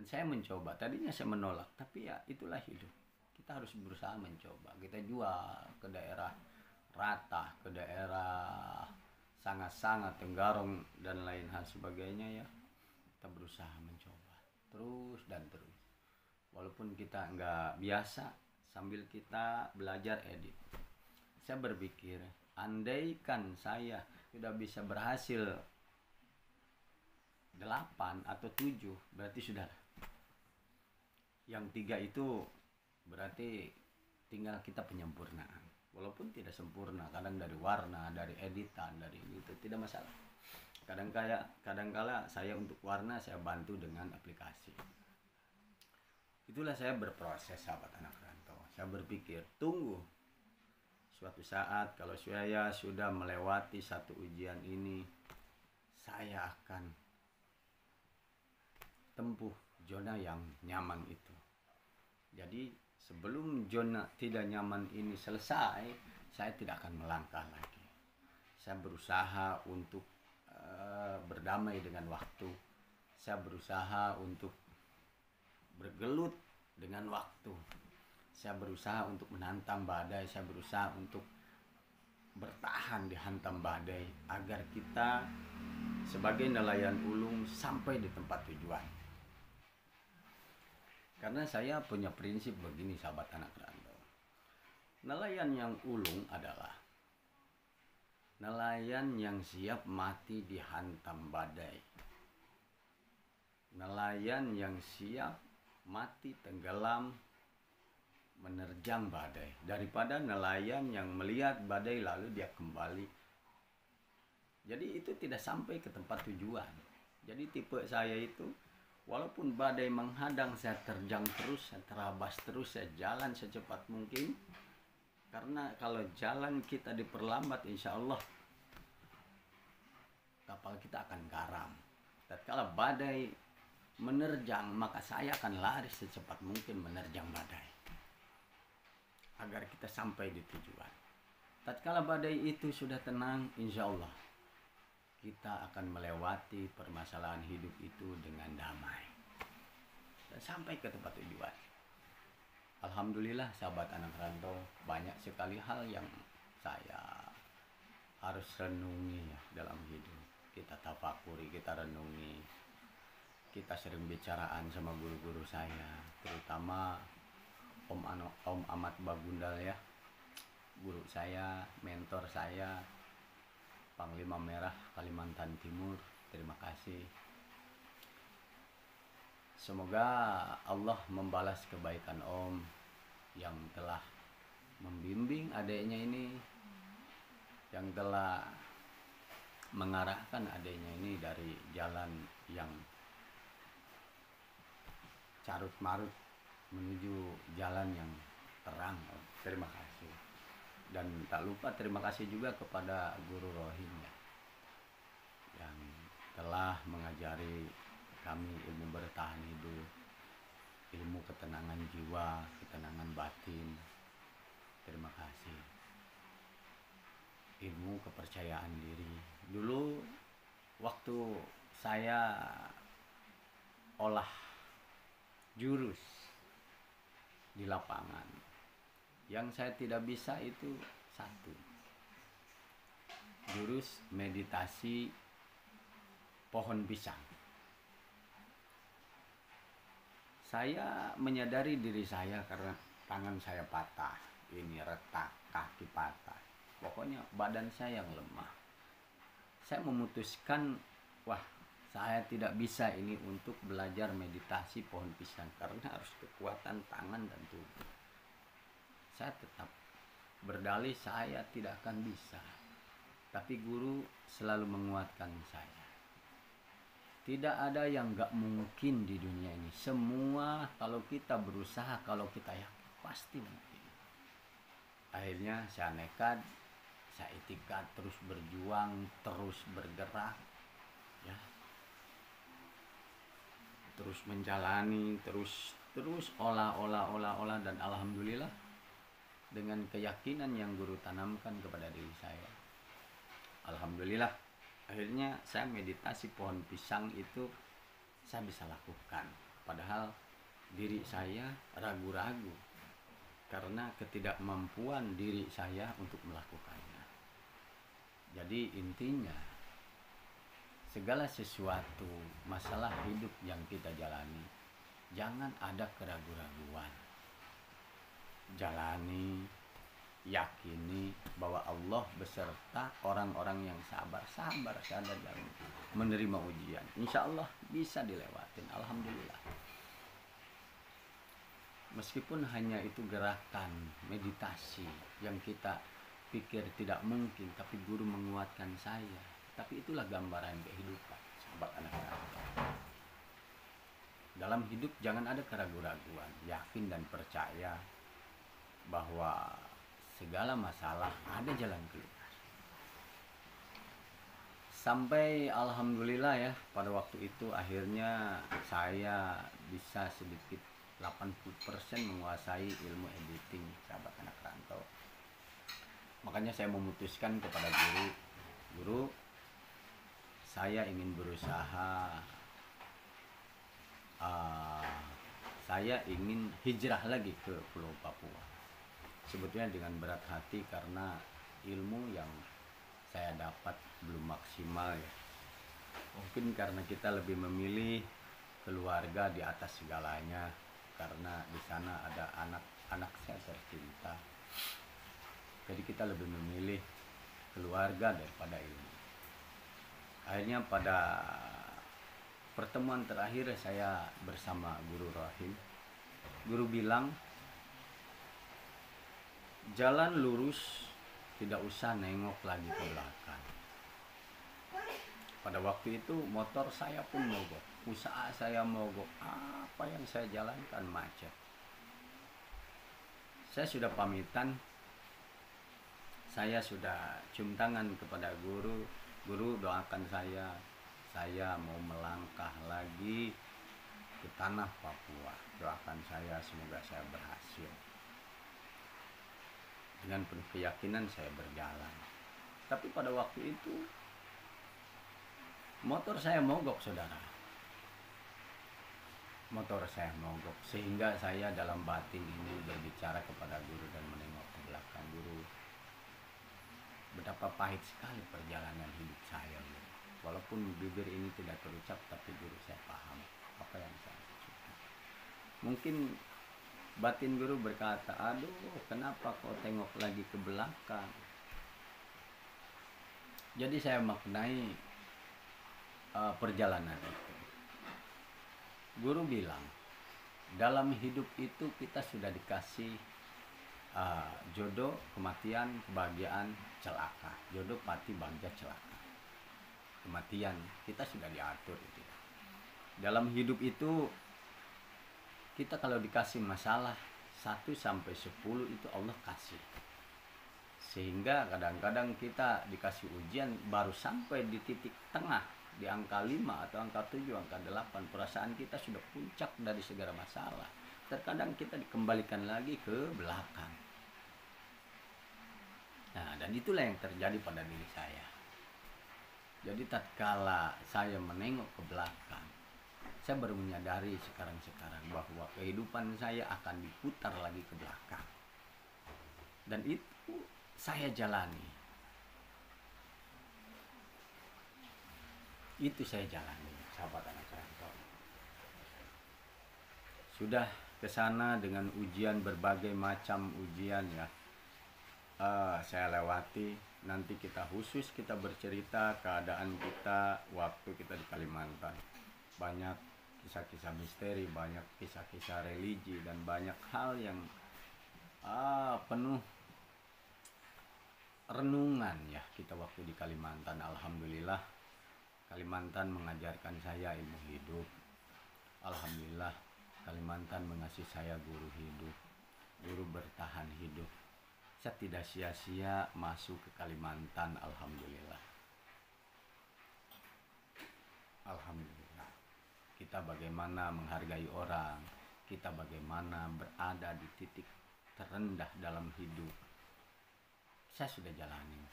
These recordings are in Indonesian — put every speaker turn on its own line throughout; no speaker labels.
Dan saya mencoba, tadinya saya menolak, tapi ya itulah hidup. Kita harus berusaha mencoba. Kita jual ke daerah Rata, ke daerah Sangat-Sangat, Tenggarong dan lain hal sebagainya ya. Kita berusaha mencoba terus dan terus. Walaupun kita nggak biasa, sambil kita belajar edit. Saya berpikir, andaikan saya sudah bisa berhasil 8 atau 7, berarti sudah. Yang 3 itu berarti tinggal kita penyempurnaan. Walaupun tidak sempurna, kadang dari warna, dari editan, dari itu tidak masalah. Kadangkala saya untuk warna saya bantu dengan aplikasi. Itulah saya berproses, sahabat anak rantau. Saya berpikir, tunggu suatu saat kalau saya sudah melewati satu ujian ini, saya akan tempuh zona yang nyaman itu. Jadi sebelum zona tidak nyaman ini selesai, saya tidak akan melangkah lagi. Saya berusaha untuk berdamai dengan waktu. Saya berusaha untuk bergelut dengan waktu. Saya berusaha untuk menantang badai. Saya berusaha untuk bertahan dihantam badai agar kita sebagai nelayan ulung sampai di tempat tujuan. Karena saya punya prinsip begini, sahabat anak rantau. Nelayan yang ulung adalah nelayan yang siap mati dihantam badai. Nelayan yang siap mati tenggelam menerjang badai, daripada nelayan yang melihat badai lalu dia kembali. Jadi itu tidak sampai ke tempat tujuan. Jadi tipe saya itu, walaupun badai menghadang, saya terjang terus, saya terabas terus, saya jalan secepat mungkin. Karena kalau jalan kita diperlambat, insya Allah kapal kita akan garam. Tatkala badai menerjang, maka saya akan lari secepat mungkin menerjang badai, agar kita sampai di tujuan. Tatkala badai itu sudah tenang, insya Allah kita akan melewati permasalahan hidup itu dengan damai dan sampai ke tempat tujuan. Alhamdulillah, sahabat anak rantau, banyak sekali hal yang saya harus renungi ya, dalam hidup. Kita tafakuri, kita renungi. Kita sering bicaraan sama guru-guru saya, terutama Om Ahmad Bagundal ya, guru saya, mentor saya, Panglima Merah Kalimantan Timur. Terima kasih. Semoga Allah membalas kebaikan Om yang telah membimbing adiknya ini, yang telah mengarahkan adiknya ini dari jalan yang carut marut menuju jalan yang terang. Terima kasih. Dan tak lupa terima kasih juga kepada Guru Rohim ya, yang telah mengajari kami ilmu bertahan hidup, ilmu ketenangan jiwa, ketenangan batin. Terima kasih. Ilmu kepercayaan diri. Dulu waktu saya olah jurus di lapangan, yang saya tidak bisa itu satu, jurus meditasi pohon pisang. Saya menyadari diri saya karena tangan saya patah, ini retak, kaki patah, pokoknya badan saya yang lemah. Saya memutuskan, wah, saya tidak bisa ini untuk belajar meditasi pohon pisang karena harus kekuatan tangan dan tubuh. Saya tetap berdalih saya tidak akan bisa, tapi guru selalu menguatkan saya. Tidak ada yang gak mungkin di dunia ini. Semua kalau kita berusaha, kalau kita yakin, pasti mungkin. Akhirnya saya nekat, saya itikad, terus berjuang, terus bergerak, ya, terus menjalani, terus olah, dan alhamdulillah dengan keyakinan yang guru tanamkan kepada diri saya, alhamdulillah akhirnya saya meditasi pohon pisang itu saya bisa lakukan. Padahal diri saya ragu-ragu karena ketidakmampuan diri saya untuk melakukannya. Jadi intinya, segala sesuatu masalah hidup yang kita jalani, jangan ada keraguan-raguan. Jalani, yakini bahwa Allah beserta orang-orang yang sabar saja dalam menerima ujian. Insya Allah bisa dilewatin, alhamdulillah. Meskipun hanya itu gerakan meditasi yang kita pikir tidak mungkin, tapi guru menguatkan saya. Tapi itulah gambaran kehidupan, sahabat anak rantau. Dalam hidup jangan ada keraguan-raguan, yakin dan percaya bahwa segala masalah ada jalan keluar. Sampai alhamdulillah ya, pada waktu itu akhirnya saya bisa sedikit 80% menguasai ilmu editing, sahabat anak rantau. Makanya saya memutuskan kepada guru, saya ingin berusaha, saya ingin hijrah lagi ke Pulau Papua. Sebetulnya dengan berat hati karena ilmu yang saya dapat belum maksimal ya. Mungkin karena kita lebih memilih keluarga di atas segalanya, karena di sana ada anak saya tercinta. Jadi kita lebih memilih keluarga daripada ilmu. Akhirnya pada pertemuan terakhir saya bersama Guru Rahim, guru bilang, jalan lurus, tidak usah nengok lagi ke belakang. Pada waktu itu motor saya pun mogok, usaha saya mogok, apa yang saya jalankan macet. Saya sudah pamitan, saya sudah cium tangan kepada guru doakan saya mau melangkah lagi ke tanah Papua. Doakan saya, semoga saya berhasil. Dengan penuh keyakinan saya berjalan. Tapi pada waktu itu motor saya mogok, saudara. Motor saya mogok, sehingga saya dalam batin ini berbicara kepada guru dan menengok ke belakang. Guru, betapa pahit sekali perjalanan hidup saya, guru. Walaupun bibir ini tidak terucap, tapi guru, saya paham apa yang saya maksudkan. Mungkin batin guru berkata, aduh kenapa kau tengok lagi ke belakang. Jadi saya maknai perjalanan itu. Guru bilang, dalam hidup itu kita sudah dikasih jodoh, kematian, kebahagiaan, celaka. Jodoh, pati, bahagia, celaka. Kematian kita sudah diatur itu. Dalam hidup itu kita kalau dikasih masalah 1 sampai 10 itu Allah kasih. Sehingga kadang-kadang kita dikasih ujian baru sampai di titik tengah, di angka 5 atau angka 7, angka 8, perasaan kita sudah puncak dari segala masalah. Terkadang kita dikembalikan lagi ke belakang. Nah, dan itulah yang terjadi pada diri saya. Jadi tatkala saya menengok ke belakang, saya baru menyadari sekarang bahwa kehidupan saya akan diputar lagi ke belakang. Dan itu saya jalani. Itu saya jalani, sahabat anak rantau. Sudah ke sana dengan ujian, berbagai macam ujian ya. Saya lewati. Nanti kita bercerita keadaan kita waktu kita di Kalimantan. Banyak kisah-kisah misteri, banyak kisah-kisah religi, dan banyak hal yang penuh renungan ya kita waktu di Kalimantan. Alhamdulillah Kalimantan mengajarkan saya ilmu hidup. Alhamdulillah Kalimantan mengasih saya guru hidup, guru bertahan hidup. Saya tidak sia-sia masuk ke Kalimantan, alhamdulillah. Alhamdulillah. Kita bagaimana menghargai orang, kita bagaimana berada di titik terendah dalam hidup. Saya sudah jalani.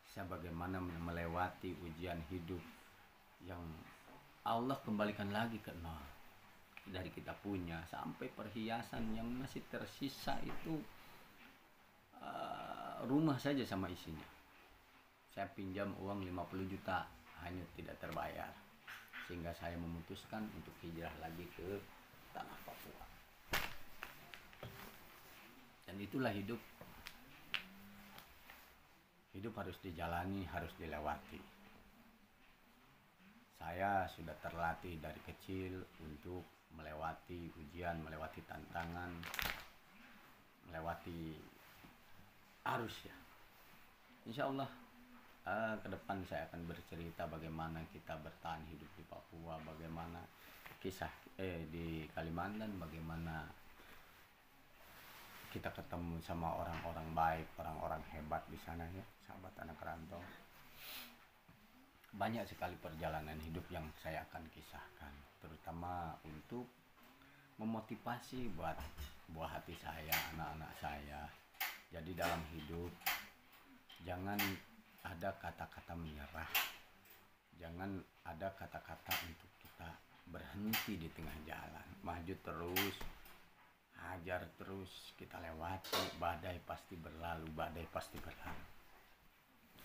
Saya bagaimana melewati ujian hidup yang Allah kembalikan lagi ke nol. dari kita punya sampai perhiasan yang masih tersisa itu, rumah saja sama isinya. Saya pinjam uang 50 juta hanya tidak terbayar, sehingga saya memutuskan untuk hijrah lagi ke tanah Papua. Dan itulah hidup. Hidup harus dijalani, harus dilewati. Saya sudah terlatih dari kecil untuk melewati ujian, melewati tantangan, melewati arus ya. Insya Allah ke depan saya akan bercerita bagaimana kita bertahan hidup di Papua, bagaimana kisah di Kalimantan, bagaimana kita ketemu sama orang-orang baik, orang-orang hebat di sana ya, sahabat anak rantau. Banyak sekali perjalanan hidup yang saya akan kisahkan, terutama untuk memotivasi buat buah hati saya, anak-anak saya. Jadi dalam hidup jangan ada kata-kata menyerah, jangan ada kata-kata untuk kita berhenti di tengah jalan. Maju terus, hajar terus, kita lewati. Badai pasti berlalu, badai pasti berlalu.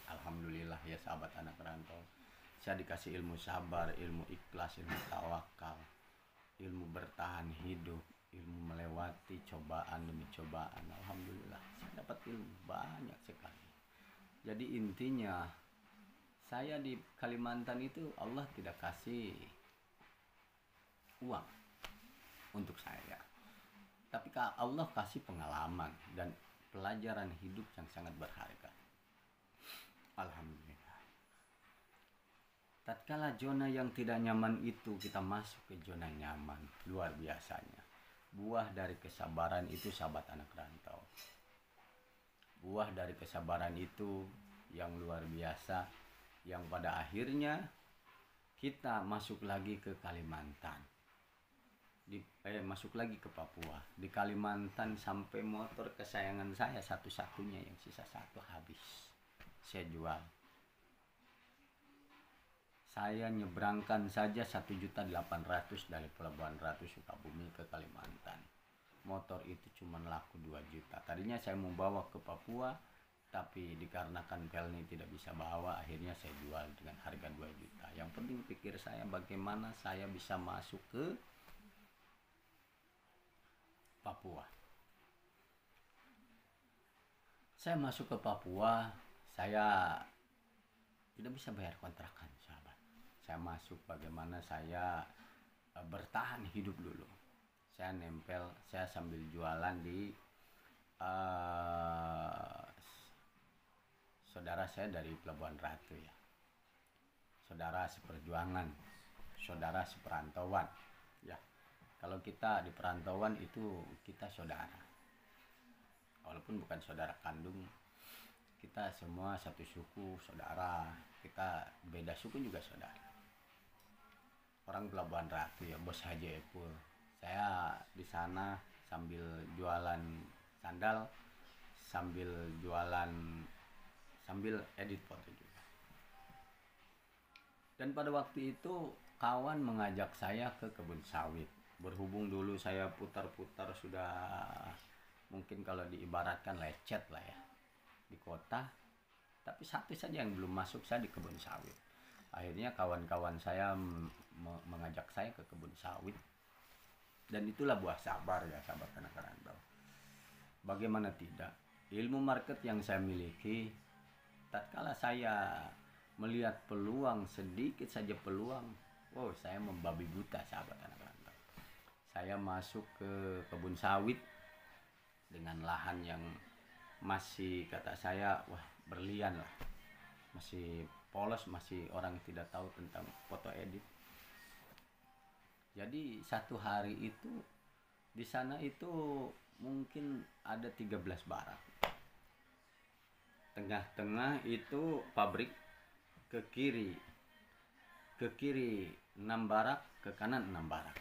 Alhamdulillah ya sahabat anak rantau, saya dikasih ilmu sabar, ilmu ikhlas, ilmu tawakal, ilmu bertahan hidup, ilmu melewati cobaan demi cobaan. Alhamdulillah saya dapat ilmu banyak sekali. Jadi intinya saya di Kalimantan itu Allah tidak kasih uang untuk saya, tapi Allah kasih pengalaman dan pelajaran hidup yang sangat berharga. Alhamdulillah. Tatkala zona yang tidak nyaman itu kita masuk ke zona nyaman, luar biasanya. Buah dari kesabaran itu sahabat anak rantau. Buah dari kesabaran itu yang luar biasa, yang pada akhirnya kita masuk lagi ke Kalimantan. Masuk lagi ke Papua. Di Kalimantan sampai motor kesayangan saya satu-satunya yang sisa satu habis, saya jual. Saya nyebrangkan saja 1.800.000 dari Pelabuhan Ratu Sukabumi ke Kalimantan. Motor itu cuma laku 2 juta. Tadinya saya mau bawa ke Papua, tapi dikarenakan Pelni tidak bisa bawa, akhirnya saya jual dengan harga 2 juta. Yang penting pikir saya bagaimana saya bisa masuk ke Papua. Saya masuk ke Papua, saya tidak bisa bayar kontrakan, sahabat. Saya masuk bagaimana saya bertahan hidup dulu. Saya nempel, saya sambil jualan di saudara saya dari Pelabuhan Ratu ya. Saudara seperjuangan, saudara seperantauan ya. Kalau kita di perantauan itu kita saudara. Walaupun bukan saudara kandung, kita semua satu suku, saudara. Kita beda suku juga saudara. Orang Pelabuhan Ratu ya, Bos Haji Epul. Saya di sana sambil jualan sandal, sambil edit foto juga. Dan pada waktu itu kawan mengajak saya ke kebun sawit. Berhubung dulu saya putar-putar sudah mungkin kalau diibaratkan lecet lah ya di kota, tapi satu saja yang belum masuk, saya di kebun sawit. Akhirnya kawan-kawan saya mengajak saya ke kebun sawit, dan itulah buah sabar ya sahabat anak rantau. Bagaimana tidak, ilmu market yang saya miliki, tatkala saya melihat peluang, sedikit saja peluang, saya membabi buta sahabat anak rantau. Saya masuk ke kebun sawit dengan lahan yang masih, kata saya, berlian lah, masih polos, masih orang tidak tahu tentang foto edit. Jadi satu hari itu di sana itu mungkin ada 13 barak. Tengah-tengah itu pabrik, ke kiri 6 barak, ke kanan 6 barak.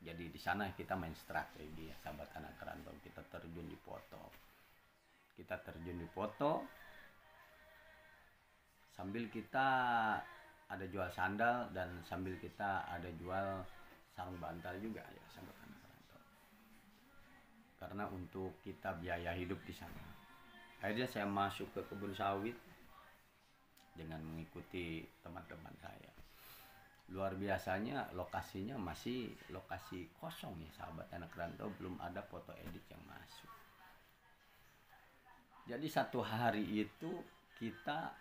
Jadi di sana kita main strategi ya sahabat anak rantau. Kita terjun di foto, sambil kita ada jual sandal dan sambil kita ada jual sarung bantal juga ya sahabat anak rantau, karena untuk kita biaya hidup di sana. Akhirnya saya masuk ke kebun sawit dengan mengikuti teman-teman saya. Luar biasanya lokasinya masih lokasi kosong ya sahabat anak rantau, belum ada foto edit yang masuk. Jadi satu hari itu kita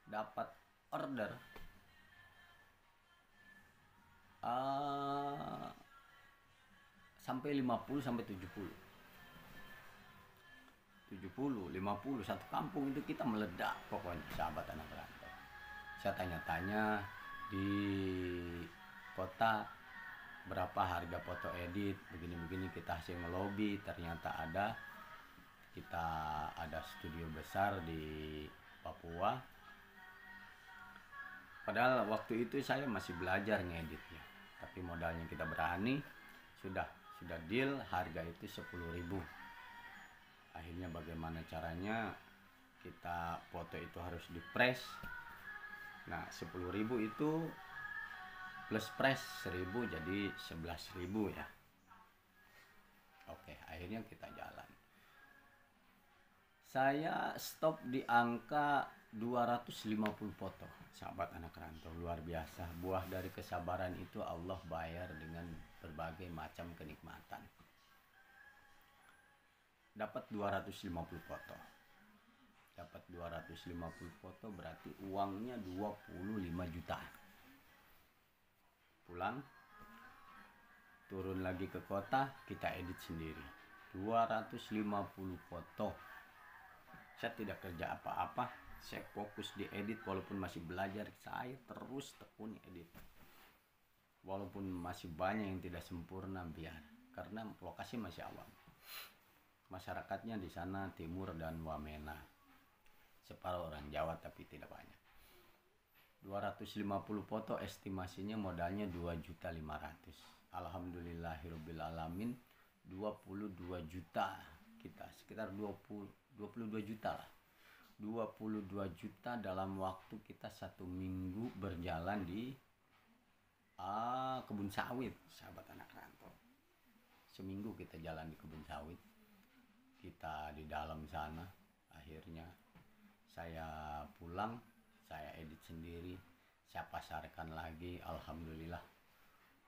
dapat order sampai 50 sampai 70, 50 satu kampung itu kita meledak pokoknya sahabat anak rantau. Saya tanya-tanya di kota berapa harga foto edit begini-begini, kita hasil ngelobi, ternyata ada, kita ada studio besar di Papua. Padahal waktu itu saya masih belajar ngeditnya, tapi modalnya kita berani, sudah deal harga itu 10.000. Akhirnya bagaimana caranya, kita foto itu harus di press. Nah 10.000 itu plus press 1.000 jadi 11.000 ya. Oke, akhirnya kita jalan. Saya stop di angka 250 foto sahabat anak rantau. Luar biasa, buah dari kesabaran itu Allah bayar dengan berbagai macam kenikmatan. Dapat 250 foto. Dapat 250 foto berarti uangnya 25 juta. Pulang, turun lagi ke kota, kita edit sendiri. 250 foto. Saya tidak kerja apa-apa, saya fokus di edit. Walaupun masih belajar, saya terus tekuni edit. Walaupun masih banyak yang tidak sempurna, biar, karena lokasi masih awam. Masyarakatnya di sana Timur dan Wamena, separuh orang Jawa tapi tidak banyak. 250 foto estimasinya modalnya 2.500.000. Alhamdulillahirobbilalamin 22 juta kita, sekitar 22 juta lah. 22 juta dalam waktu kita 1 minggu berjalan di kebun sawit sahabat anak rantau. Seminggu kita jalan di kebun sawit, kita di dalam sana. Akhirnya saya pulang, saya edit sendiri, saya pasarkan lagi. Alhamdulillah,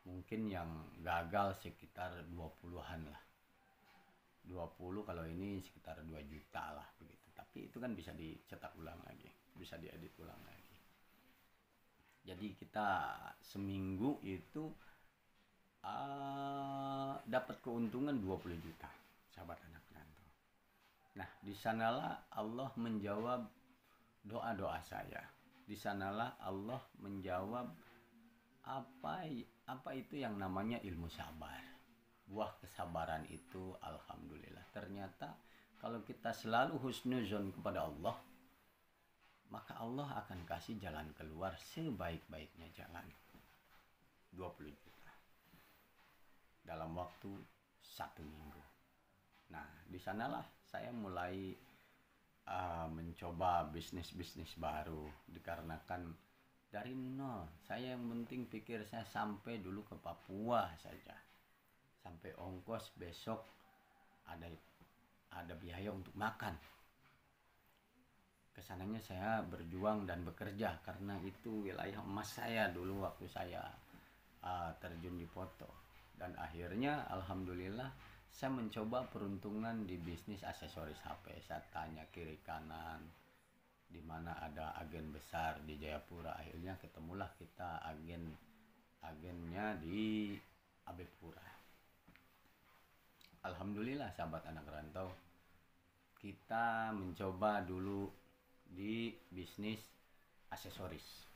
mungkin yang gagal sekitar 20-an lah, 20, kalau ini sekitar 2 juta lah begitu. Tapi itu kan bisa dicetak ulang lagi, bisa diedit ulang lagi. Jadi kita seminggu itu dapat keuntungan 20 juta sahabat anak rantau. Nah di sanalah Allah menjawab doa-doa saya. Di sanalah Allah menjawab apa itu yang namanya ilmu sabar. Buah kesabaran itu alhamdulillah. Ternyata kalau kita selalu husnuzon kepada Allah, maka Allah akan kasih jalan keluar sebaik-baiknya jalan. 20 juta dalam waktu 1 minggu. Nah di sanalah saya mulai mencoba bisnis baru, dikarenakan dari nol. Saya yang penting pikir saya sampai dulu ke Papua saja, sampai ongkos besok ada biaya untuk makan. Kesananya saya berjuang dan bekerja, karena itu wilayah emas saya dulu waktu saya terjun di foto. Dan akhirnya alhamdulillah saya mencoba peruntungan di bisnis aksesoris HP. Saya tanya kiri kanan, di mana ada agen besar di Jayapura. Akhirnya ketemulah kita agennya di Abepura. Alhamdulillah sahabat anak rantau, kita mencoba dulu di bisnis aksesoris.